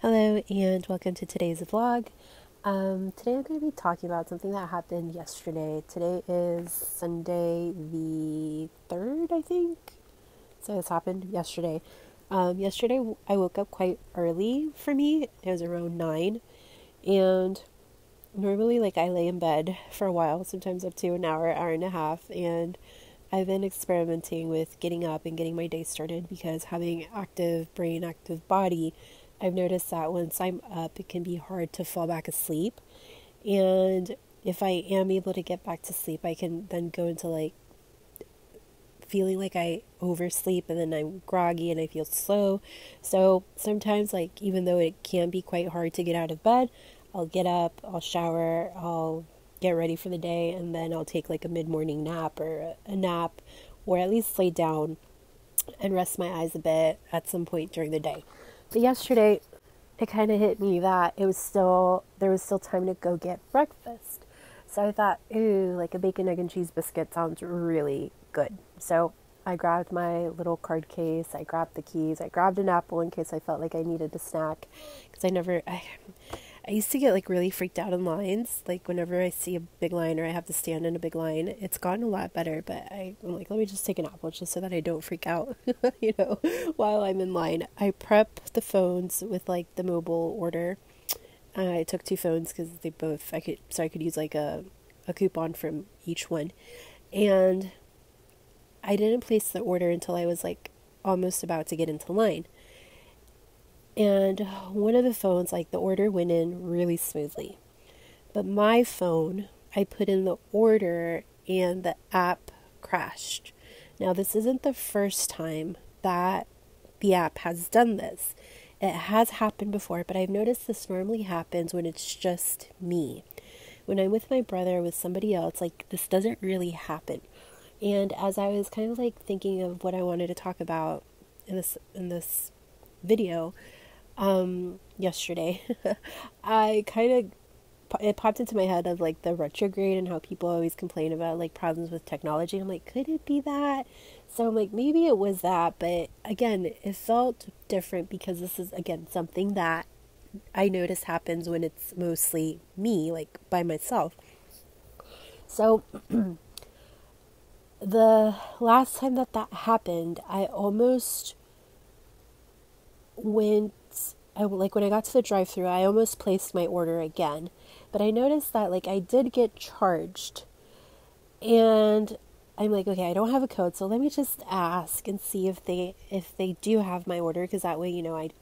Hello and welcome to today's vlog. Today I'm going to be talking about something that happened yesterday. Today is Sunday the 3rd, I think. So this happened yesterday. Yesterday I woke up quite early for me. It was around 9. And normally I lay in bed for a while, sometimes up to an hour, hour and a half. And I've been experimenting with getting up and getting my day started because having active brain, active body, I've noticed that once I'm up, it can be hard to fall back asleep. And if I am able to get back to sleep, I can then go into feeling like I oversleep and then I'm groggy and I feel slow. So sometimes even though it can be quite hard to get out of bed, I'll get up, I'll shower, I'll get ready for the day, and then I'll take a mid-morning nap or a nap, or at least lay down and rest my eyes a bit at some point during the day. But yesterday, it kind of hit me that there was still time to go get breakfast. So I thought, ooh, a bacon, egg, and cheese biscuit sounds really good. So I grabbed my little card case, I grabbed the keys, I grabbed an apple in case I felt like I needed a snack. Because I used to get really freaked out in lines. Whenever I see a big line or I have to stand in a big line, it's gotten a lot better. But I'm let me just take an apple just so that I don't freak out, while I'm in line. I prep the phones with the mobile order. I took 2 phones because I could use a coupon from each one. And I didn't place the order until I was almost about to get into line. And one of the phones, the order went in really smoothly. But my phone, I put in the order and the app crashed. Now, this isn't the first time that the app has done this. It has happened before, but I've noticed this normally happens when it's just me. When I'm with my brother or with somebody else, this doesn't really happen. And as I was kind of thinking of what I wanted to talk about in this video, yesterday, it popped into my head of the retrograde and how people always complain about problems with technology. I'm could it be that? So I'm maybe it was that, but again, it felt different because this is again something that I notice happens when it's mostly me, by myself. So the last time that happened, I almost when I got to the drive-thru, I almost placed my order again, but I noticed that I did get charged, and I'm okay, I don't have a code, so let me just ask and see if they do have my order, because that way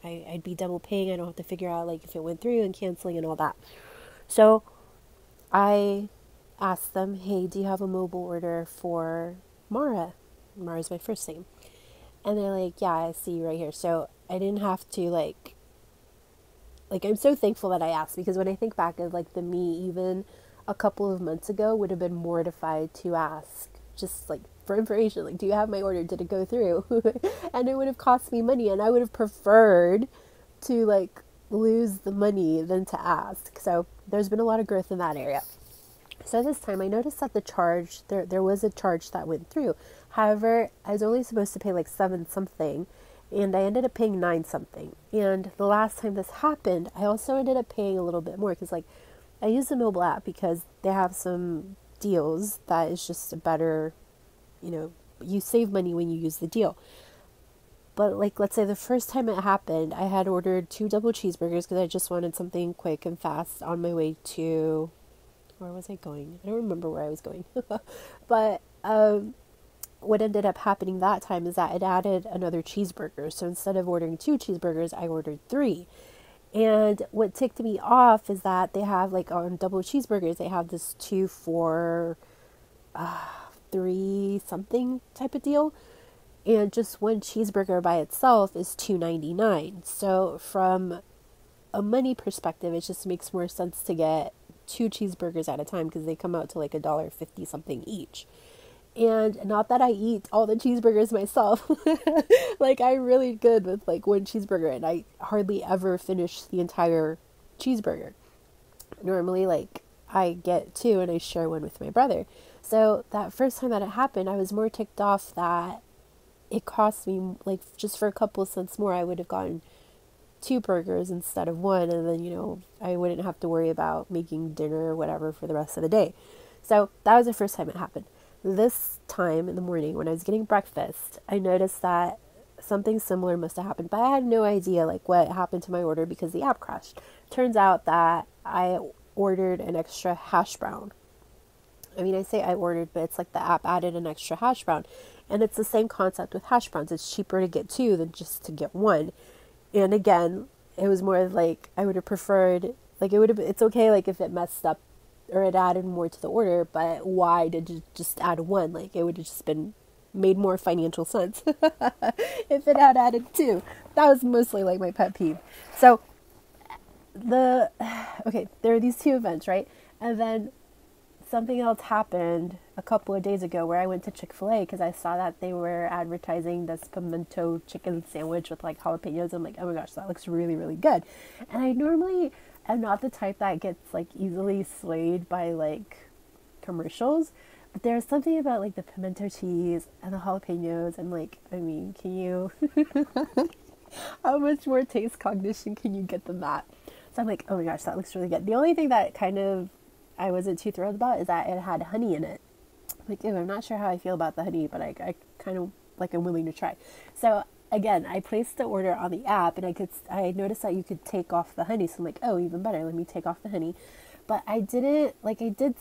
I'd be double paying. I don't have to figure out if it went through and canceling and all that. So I asked them, hey, do you have a mobile order for Mara? Mara's my first name. And they're yeah, I see you right here. So I didn't have to I'm so thankful that I asked, because when I think back of the me even a couple of months ago would have been mortified to ask just for information, do you have my order? Did it go through? And it would have cost me money, and I would have preferred to lose the money than to ask. So there's been a lot of growth in that area. So this time I noticed that the charge, there was a charge that went through. However, I was only supposed to pay 7 something, and I ended up paying 9 something. And the last time this happened, I also ended up paying a little bit more, because I use the mobile app because they have some deals that is just a better, you save money when you use the deal. But let's say the first time it happened, I had ordered 2 double cheeseburgers because I just wanted something quick and fast on my way to, where was I going? I don't remember where I was going. But what ended up happening that time is that it added another cheeseburger. So instead of ordering 2 cheeseburgers, I ordered 3. And what ticked me off is that they have on double cheeseburgers, they have this 2 for 3 something type of deal. And just 1 cheeseburger by itself is $2.99. So from a money perspective, it just makes more sense to get 2 cheeseburgers at a time, because they come out to $1.50 something each. And not that I eat all the cheeseburgers myself. I'm really good with 1 cheeseburger, and I hardly ever finish the entire cheeseburger. Normally I get 2 and I share 1 with my brother. So that first time that it happened, I was more ticked off that it cost me just for a couple of cents more, I would have gotten 2 burgers instead of 1, and then, I wouldn't have to worry about making dinner or whatever for the rest of the day. So that was the first time it happened. This time in the morning when I was getting breakfast, I noticed that something similar must have happened, but I had no idea like what happened to my order because the app crashed. Turns out that I ordered an extra hash brown. I mean, I say I ordered, but it's like the app added an extra hash brown. And it's the same concept with hash browns. It's cheaper to get 2 than just to get 1. And again, it was more like I would have preferred, like it's okay like if it messed up or it added more to the order, but why did you just add 1? Like it would have just been made more financial sense if it had added 2. That was mostly like my pet peeve. So there are these 2 events, right? And then something else happened a couple of days ago where I went to Chick-fil-A because I saw that they were advertising this pimento chicken sandwich with like jalapenos. I'm like, oh my gosh, that looks really, really good. And I normally am not the type that gets like easily swayed by like commercials, but there's something about like the pimento cheese and the jalapenos and like, I mean, can you, how much more taste cognition can you get than that? So I'm like, oh my gosh, that looks really good. The only thing that kind of I wasn't too thrilled about is that it had honey in it. Like, ew, I'm not sure how I feel about the honey, but I kind of like I'm willing to try. So again, I placed the order on the app and I noticed that you could take off the honey. So I'm like, oh, even better. Let me take off the honey. But I did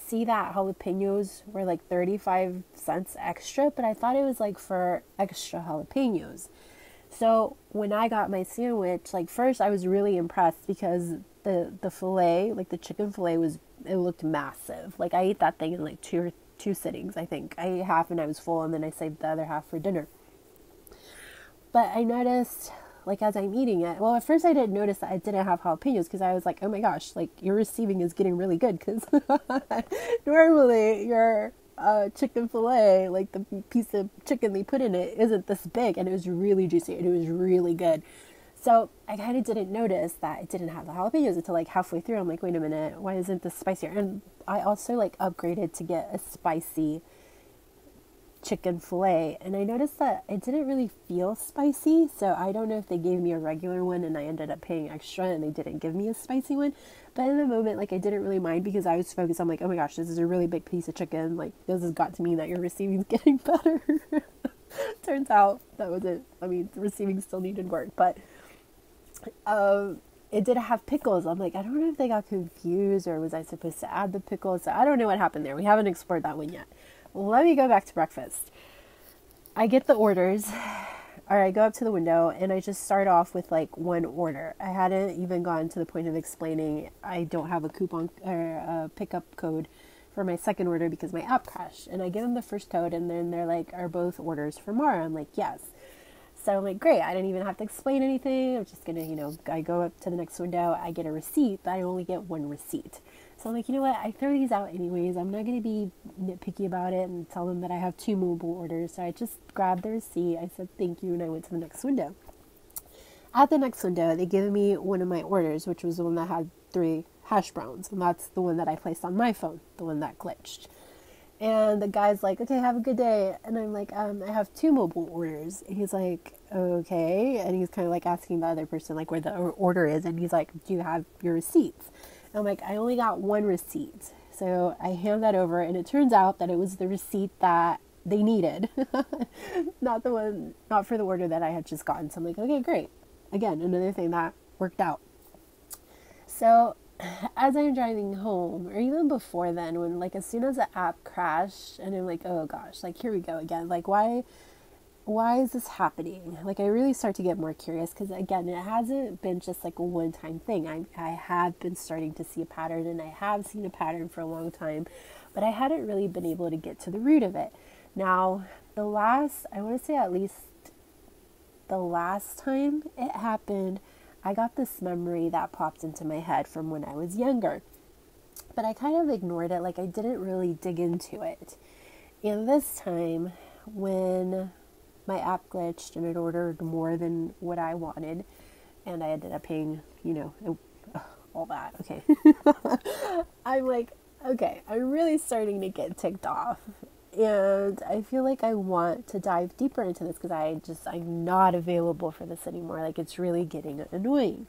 see that jalapenos were like 35 cents extra, but I thought it was like for extra jalapenos. So when I got my sandwich, like first I was really impressed because the fillet, like the chicken fillet it looked massive. Like I ate that thing in like two sittings, I think. I ate half and I was full and then I saved the other half for dinner. But I noticed, like as I'm eating it, well at first I didn't notice that I didn't have jalapenos because I was like, oh my gosh, like your receiving is getting really good because normally your chicken fillet, like the piece of chicken they put in it isn't this big, and it was really juicy and it was really good. So I kind of didn't notice that it didn't have the jalapenos until like halfway through. I'm like, wait a minute, why isn't this spicier? And I also like upgraded to get a spicy chicken fillet, and I noticed that it didn't really feel spicy. So I don't know if they gave me a regular one and I ended up paying extra and they didn't give me a spicy one. But in the moment, like I didn't really mind because I was focused on like, oh my gosh, this is a really big piece of chicken. Like this has got to mean that your receiving's getting better. Turns out that wasn't. I mean, the receiving still needed work, but it did have pickles. I'm like, I don't know if they got confused or was I supposed to add the pickles? So I don't know what happened there. We haven't explored that one yet. Let me go back to breakfast. I get the orders, or I go up to the window and I just start off with like 1 order. I hadn't even gotten to the point of explaining I don't have a coupon or a pickup code for my second order because my app crashed. And I give them the first code and then they're like, are both orders for Mara? I'm like, yes. So I'm like, great, I didn't even have to explain anything. I'm just gonna, I go up to the next window, I get a receipt, but I only get 1 receipt. So I'm like, you know what, I throw these out anyways. I'm not gonna be nitpicky about it and tell them that I have 2 mobile orders. So I just grabbed the receipt, I said thank you, and I went to the next window. At the next window, they gave me one of my orders, which was the one that had 3 hash browns, and that's the one that I placed on my phone, the one that glitched. And the guy's like, okay, have a good day. And I'm like, I have 2 mobile orders. And he's like, okay. And he's kind of like asking the other person like where the order is. And he's like, do you have your receipts? And I'm like, I only got 1 receipt. So I hand that over. And it turns out that it was the receipt that they needed. Not for the order that I had just gotten. So I'm like, okay, great. Again, another thing that worked out. So as I'm driving home, or even before then, when like as soon as the app crashed and I'm like, oh gosh, like here we go again, like why is this happening? Like I really start to get more curious because again, it hasn't been just like a one-time thing. I have been starting to see a pattern, and I have seen a pattern for a long time, but I hadn't really been able to get to the root of it. Now I want to say at least the last time it happened, I got this memory that popped into my head from when I was younger, but I kind of ignored it. Like I didn't really dig into it. And this time when my app glitched and it ordered more than what I wanted, and I ended up paying, all that. Okay. I'm like, okay, I'm really starting to get ticked off. And I feel like I want to dive deeper into this because I'm not available for this anymore. Like, it's really getting annoying.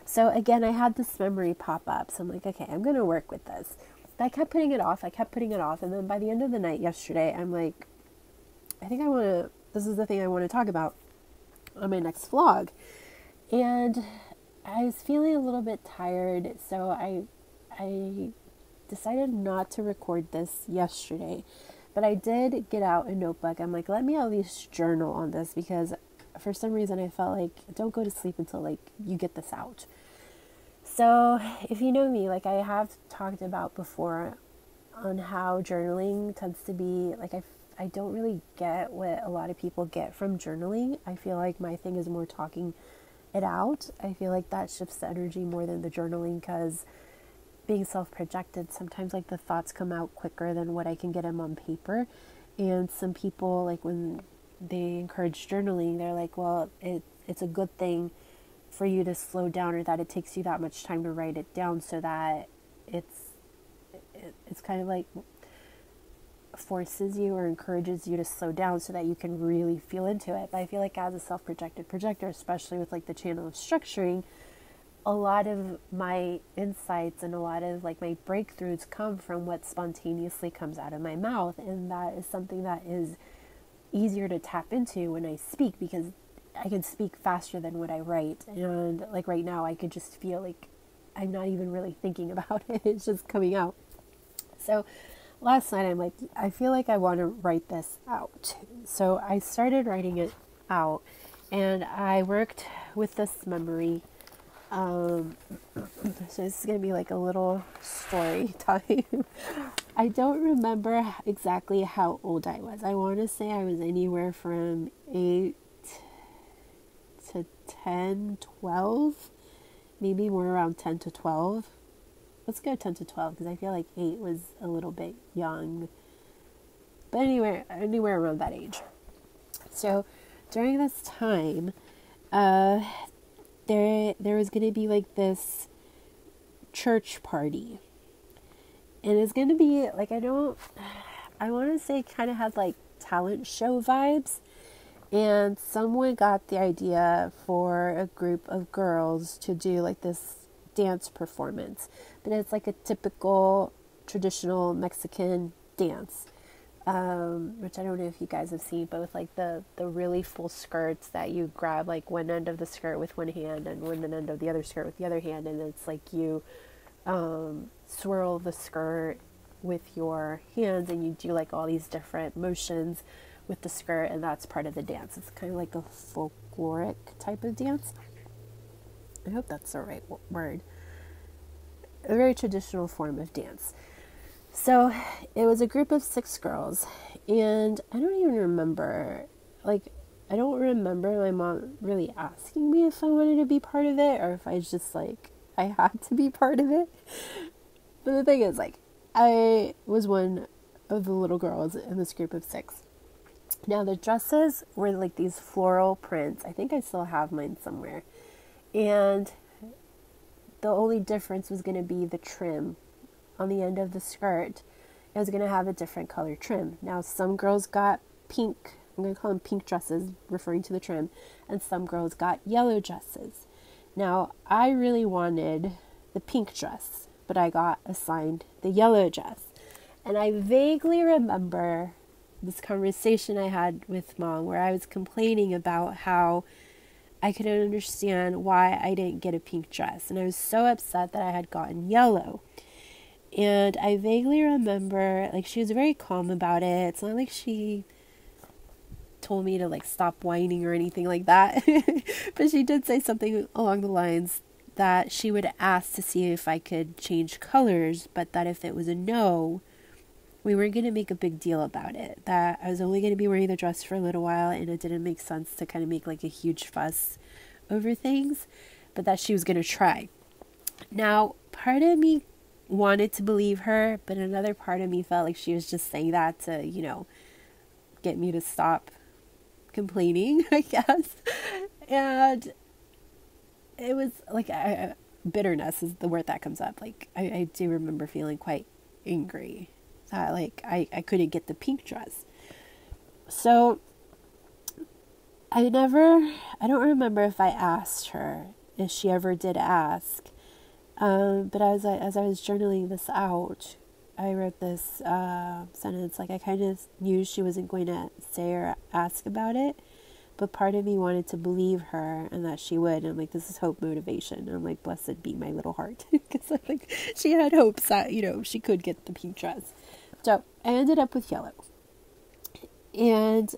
So again, I had this memory pop up. So I'm like, okay, I'm going to work with this. But I kept putting it off. And then by the end of the night yesterday, I'm like, this is the thing I want to talk about on my next vlog. And I was feeling a little bit tired. So I decided not to record this yesterday. But I did get out a notebook. I'm like, let me at least journal on this, because for some reason I felt like, don't go to sleep until like you get this out. So if you know me, like I have talked about before on how journaling tends to be like, I don't really get what a lot of people get from journaling. I feel like my thing is more talking it out. I feel like that shifts the energy more than the journaling, because being self-projected, sometimes like the thoughts come out quicker than what I can get them on paper. And some people, like when they encourage journaling, they're like, well, it's a good thing for you to slow down, or that it takes you that much time to write it down, so that it's kind of like forces you or encourages you to slow down so that you can really feel into it. But I feel like as a self-projected projector, especially with like the channel of structuring, a lot of my insights and a lot of like my breakthroughs come from what spontaneously comes out of my mouth. And that is something that is easier to tap into when I speak, because I can speak faster than what I write. And like right now, I could just feel like I'm not even really thinking about it. It's just coming out. So last night I'm like, I feel like I want to write this out. So I started writing it out, and I worked with this memory. So this is going to be like a little story time. I don't remember exactly how old I was. I want to say I was anywhere from 8 to 10, 12, maybe more around 10 to 12. Let's go 10 to 12, because I feel like 8 was a little bit young. But anywhere around that age. So during this time, there was going to be like this church party. And it's going to be like, I want to say kind of had like talent show vibes. And someone got the idea for a group of girls to do like this dance performance. But it's like a typical traditional Mexican dance. Which I don't know if you guys have seen, but with like the really full skirts that you grab like one end of the skirt with one hand and one end of the other skirt with the other hand, and it's like you swirl the skirt with your hands, and you do like all these different motions with the skirt, and that's part of the dance. It's kind of like a folkloric type of dance. I hope that's the right word. A very traditional form of dance. So it was a group of 6 girls, and I don't even remember, like, I don't remember my mom really asking me if I wanted to be part of it, or if I just, like, I had to be part of it. But the thing is, like, I was one of the little girls in this group of 6. Now, the dresses were, like, these floral prints. I think I still have mine somewhere. And the only difference was going to be the trim. On the end of the skirt, it was going to have a different color trim. Now, some girls got pink, I'm going to call them pink dresses, referring to the trim, and some girls got yellow dresses. Now, I really wanted the pink dress, but I got assigned the yellow dress. And I vaguely remember this conversation I had with Mom, where I was complaining about how I couldn't understand why I didn't get a pink dress. And I was so upset that I had gotten yellow. And I vaguely remember, like, she was very calm about it. It's not like she told me to, like, stop whining or anything like that. But she did say something along the lines that she would ask to see if I could change colors, but that if it was a no, we weren't going to make a big deal about it. That I was only going to be wearing the dress for a little while, and it didn't make sense to kind of make, like, a huge fuss over things, but that she was going to try. Now, part of me wanted to believe her, but another part of me felt like she was just saying that to, you know, get me to stop complaining, I guess. And it was like, bitterness is the word that comes up. Like, I do remember feeling quite angry. that like I couldn't get the pink dress. So I don't remember if I asked her, if she ever did ask. But as I was journaling this out, I wrote this sentence, like I kind of knew she wasn't going to say or ask about it, but part of me wanted to believe her and that she would. And I'm like, this is hope motivation. And I'm like, blessed be my little heart, because I think she had hopes that, she could get the pink dress. So I ended up with yellow. And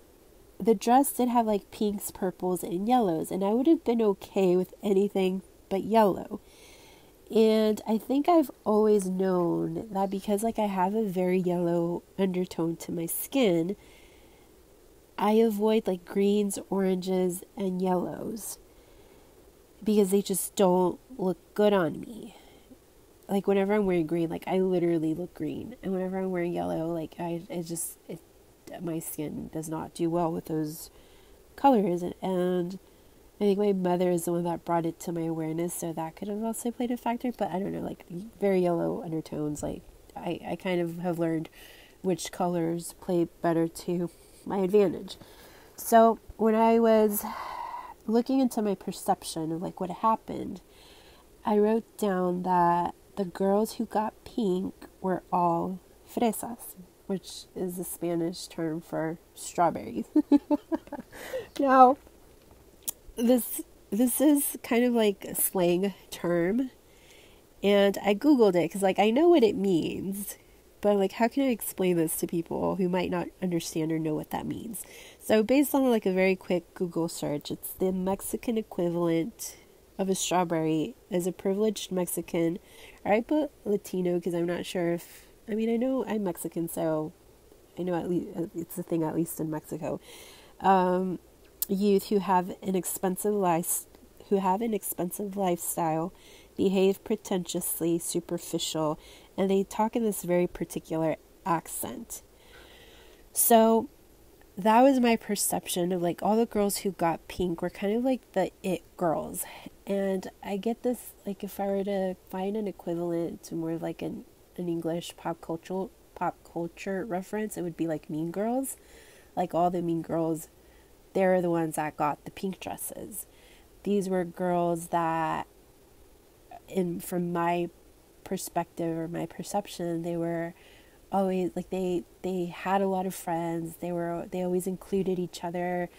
the dress did have like pinks, purples, and yellows, and I would have been okay with anything but yellow. And I think I've always known that because like I have a very yellow undertone to my skin, I avoid like greens, oranges, and yellows because they just don't look good on me. Like whenever I'm wearing green, like I literally look green, and whenever I'm wearing yellow, like my skin does not do well with those colors. And I think my mother is the one that brought it to my awareness, so that could have also played a factor. But I don't know, like very yellow undertones, like I kind of have learned which colors play better to my advantage. So when I was looking into my perception of like what happened, I wrote down that the girls who got pink were all fresas, which is the Spanish term for strawberries. Now, this is kind of like a slang term, and I Googled it because like I know what it means, but like how can I explain this to people who might not understand or know what that means? So based on like a very quick Google search, it's the Mexican equivalent of a strawberry is a privileged Mexican, or I put Latino because I'm not sure if, I know I'm Mexican, so I know at least it's a thing at least in Mexico. Youth who have an expensive lifestyle, behave pretentiously superficial, and they talk in this very particular accent. So that was my perception of like all the girls who got pink were kind of like the it girls. And I get this, like if I were to find an equivalent to more of like an English pop culture reference, it would be like Mean Girls. Like all the Mean Girls, they're the ones that got the pink dresses. These were girls that, from my perspective or my perception, they were always like they had a lot of friends. They always included each other.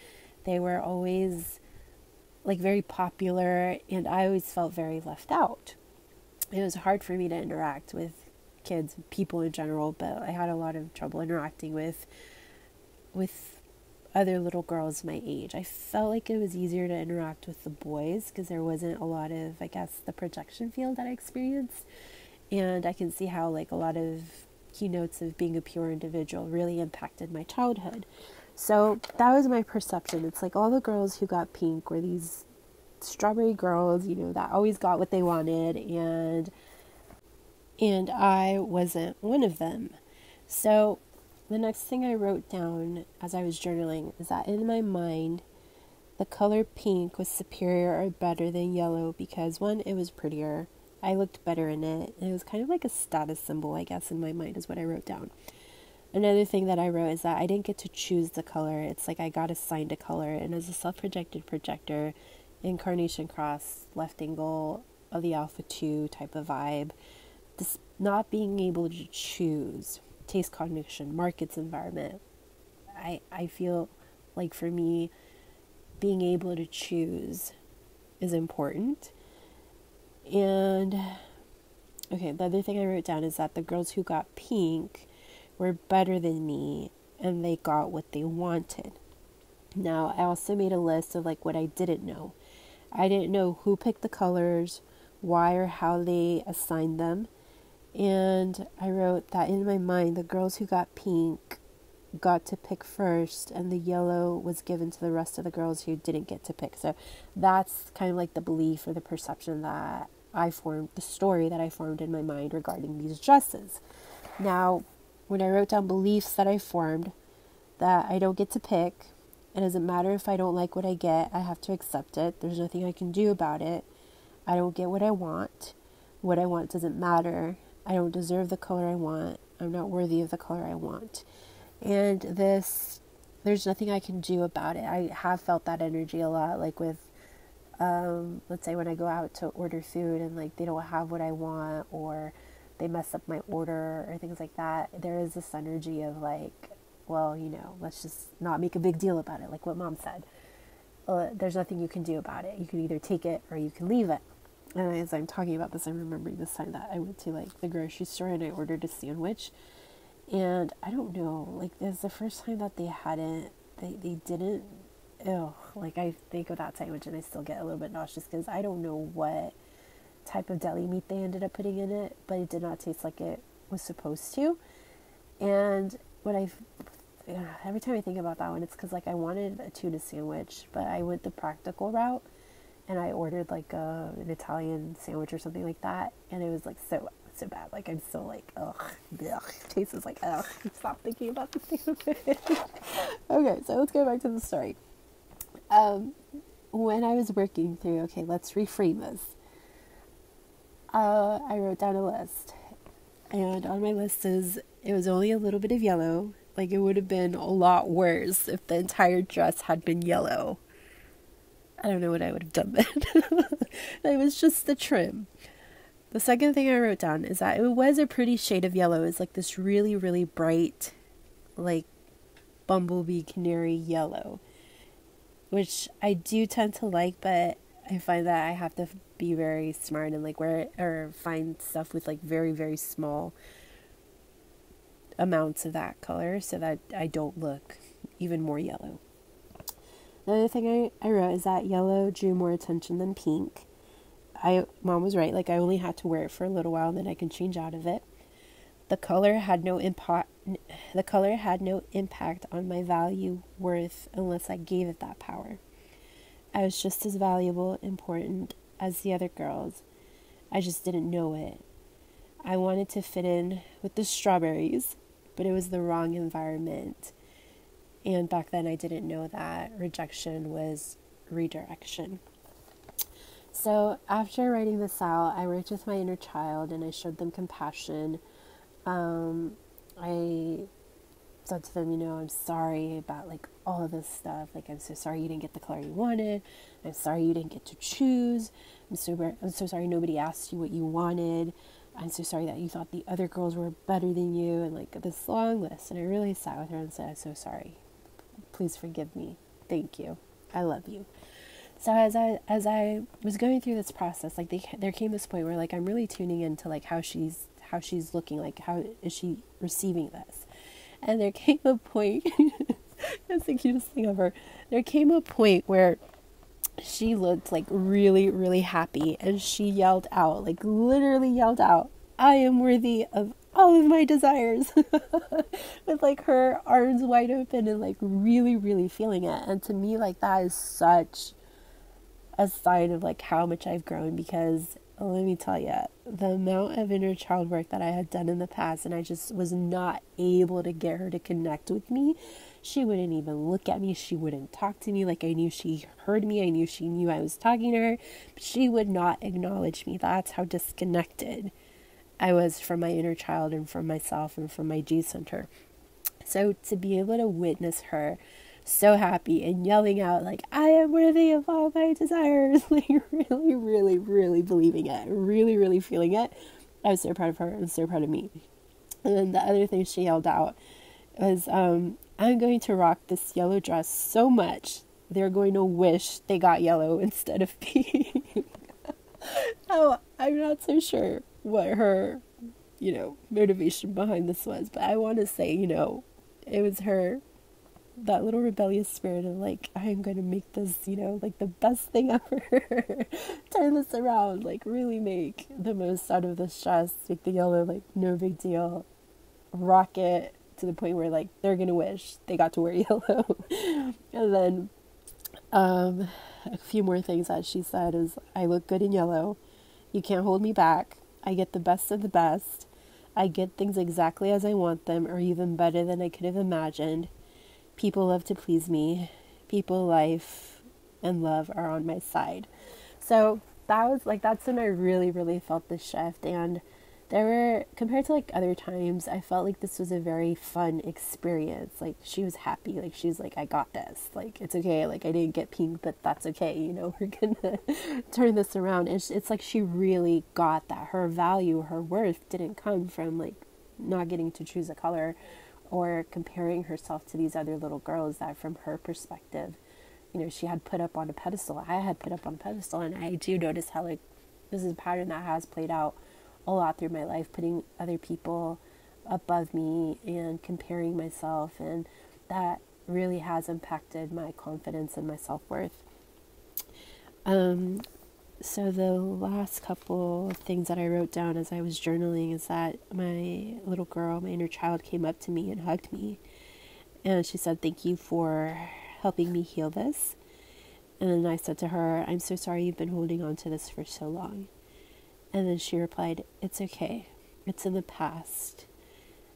They were always like very popular, and I always felt very left out. It was hard for me to interact with kids, people in general, but I had a lot of trouble interacting with other little girls my age. I felt like it was easier to interact with the boys because there wasn't a lot of, I guess, the projection field that I experienced. And I can see how like a lot of keynotes of being a pure individual really impacted my childhood. So that was my perception. It's like all the girls who got pink were these strawberry girls, that always got what they wanted, and I wasn't one of them. So the next thing I wrote down as I was journaling is that in my mind, the color pink was superior or better than yellow because one, it was prettier. I looked better in it. And it was kind of like a status symbol, I guess, in my mind is what I wrote down. Another thing that I wrote is that I didn't get to choose the color. It's like I got assigned a color. And as a self-projected projector, incarnation cross, left angle of the alpha 2 type of vibe, this not being able to choose, taste, cognition, markets, environment, I feel like for me, being able to choose is important. And okay, the other thing I wrote down is that the girls who got pink were better than me and they got what they wanted. Now, I also made a list of like what I didn't know. I didn't know who picked the colors, why or how they assigned them. And I wrote that in my mind, the girls who got pink got to pick first and the yellow was given to the rest of the girls who didn't get to pick. So that's kind of like the belief or the perception that I formed, the story that I formed in my mind regarding these dresses. Now, when I wrote down beliefs that I formed, that I don't get to pick, it doesn't matter if I don't like what I get, I have to accept it. There's nothing I can do about it. I don't get what I want. What I want doesn't matter. I don't deserve the color I want. I'm not worthy of the color I want. And there's nothing I can do about it. I have felt that energy a lot, like with, let's say when I go out to order food and like they don't have what I want, or they mess up my order or things like that. There is this energy of like, well, let's just not make a big deal about it, like what Mom said. There's nothing you can do about it. You can either take it or you can leave it. And as I'm talking about this, I'm remembering this time that I went to like the grocery store and I ordered a sandwich. And I don't know, like it's the first time that they didn't, like I think of that sandwich and I still get a little bit nauseous because I don't know what type of deli meat they ended up putting in it, but it did not taste like it was supposed to. And every time I think about that one, it's because like I wanted a tuna sandwich, but I went the practical route and I ordered like an Italian sandwich or something like that, and it was like so bad. Like I'm still like, ugh, taste is like, ugh, stop thinking about this thing. Okay, so let's go back to the story. When I was working through, okay, let's reframe this. I wrote down a list, and on my list it was only a little bit of yellow. Like it would have been a lot worse if the entire dress had been yellow. I don't know what I would have done then. It was just the trim. The second thing I wrote down is that it was a pretty shade of yellow. It's like this really, really bright, like bumblebee canary yellow, which I do tend to like, but I find that I have to be very smart and like wear it or find stuff with like very, very small amounts of that color so that I don't look even more yellow. The other thing I wrote is that yellow drew more attention than pink. Mom was right. Like I only had to wear it for a little while, and then I can change out of it. The color had no impact on my value, worth, unless I gave it that power. I was just as valuable, important as the other girls. I just didn't know it. I wanted to fit in with the strawberries, but it was the wrong environment. And back then I didn't know that rejection was redirection. So after writing this out, I worked with my inner child and I showed them compassion. I said to them, I'm sorry about like all of this stuff. Like, I'm so sorry you didn't get the color you wanted. I'm sorry you didn't get to choose. I'm so sorry nobody asked you what you wanted. I'm so sorry that you thought the other girls were better than you, and like this long list. And I really sat with her and said, I'm so sorry. Please forgive me. Thank you. I love you. So as I was going through this process, like there came this point where like I'm really tuning into like how she's looking, like how is she receiving this. And there came a point, that's the cutest thing ever. There came a point where she looked like really, really happy, and she yelled out, like literally yelled out, I am worthy of all of my desires, with like her arms wide open and like really, really feeling it. And to me, like that is such a sign of like how much I've grown, because let me tell you, the amount of inner child work that I had done in the past, and I just was not able to get her to connect with me. She wouldn't even look at me. She wouldn't talk to me. Like I knew she heard me. I knew she knew I was talking to her, but she would not acknowledge me. That's how disconnected I was from my inner child and from myself and from my G center. So to be able to witness her so happy and yelling out like, I am worthy of all my desires, like really, really, really believing it, really, really feeling it, I was so proud of her and so proud of me. And then the other thing she yelled out was, I'm going to rock this yellow dress so much they're going to wish they got yellow instead of pink. Oh, I'm not so sure what her, motivation behind this was, but I want to say, it was her, that little rebellious spirit of like, I am going to make this, like the best thing ever. Turn this around, like really make the most out of this dress, make the yellow like no big deal, rock it to the point where like they're going to wish they got to wear yellow. And then a few more things that she said is, I look good in yellow. You can't hold me back. I get the best of the best. I get things exactly as I want them, or even better than I could have imagined. People love to please me. People, life, and love are on my side. So that was like, that's when I really, really felt the shift. And there were, compared to like other times, I felt like this was a very fun experience. Like she was happy, like she was like, I got this, like it's okay, like I didn't get pink, but that's okay, you know, we're gonna turn this around. And it's like she really got that her value, her worth didn't come from like not getting to choose a color or comparing herself to these other little girls that from her perspective, you know, she had put up on a pedestal, I had put up on a pedestal. And I do notice how like this is a pattern that has played out a lot through my life, putting other people above me and comparing myself, and that really has impacted my confidence and my self-worth. So the last couple things that I wrote down as I was journaling is that my little girl, my inner child, came up to me and hugged me, and she said, "Thank you for helping me heal this." And then I said to her, "I'm so sorry you've been holding on to this for so long." And then she replied, "It's okay. It's in the past.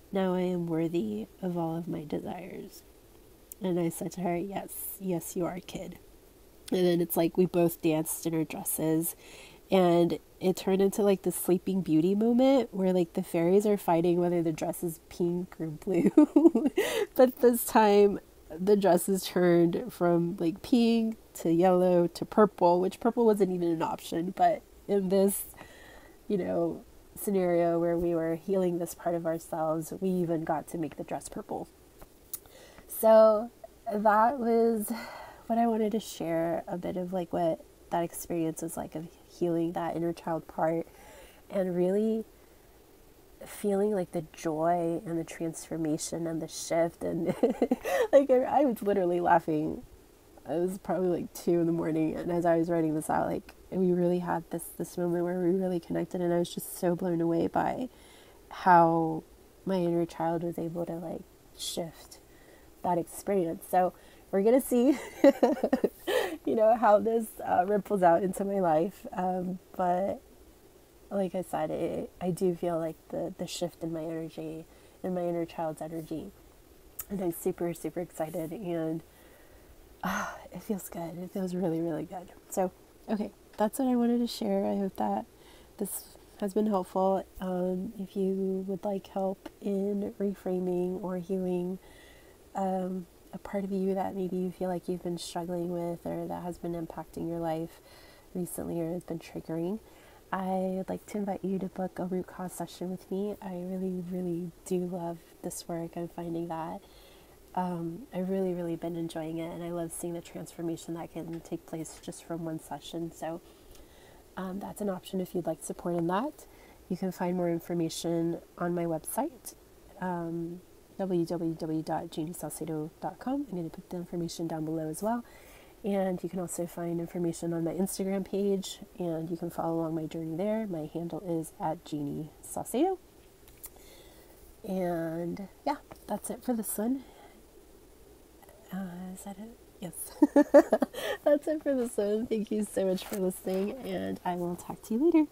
Now I am worthy of all of my desires." And I said to her, "Yes, yes, you are, kid." And then it's like we both danced in our dresses, and it turned into like the Sleeping Beauty moment where like the fairies are fighting whether the dress is pink or blue. But this time the dresses turned from like pink to yellow to purple, which purple wasn't even an option. But in this, you know, scenario where we were healing this part of ourselves, we even got to make the dress purple. So that was what I wanted to share, a bit of like what that experience was like of healing that inner child part and really feeling like the joy and the transformation and the shift. And like I was literally laughing. It was probably like 2 a.m, and as I was writing this out, like we really had this moment where we really connected, and I was just so blown away by how my inner child was able to like shift that experience. So we're gonna see you know, how this ripples out into my life, but like I said, I do feel like the shift in my energy, in my inner child's energy, and I'm super excited, and it feels good. It feels really, really good. So, okay, that's what I wanted to share. I hope that this has been helpful. If you would like help in reframing or healing a part of you that maybe you feel like you've been struggling with, or that has been impacting your life recently or has been triggering, I would like to invite you to book a root cause session with me. I really do love this work. I'm finding that I've really been enjoying it, and I love seeing the transformation that can take place just from one session. So that's an option if you'd like support in that. You can find more information on my website, www.giniesalcedo.com. I'm going to put the information down below as well. And you can also find information on my Instagram page, and you can follow along my journey there. My handle is @GinieSalcedo. And yeah, that's it for this one. Is that it? Yes. That's it for this one. Thank you so much for listening, and I will talk to you later.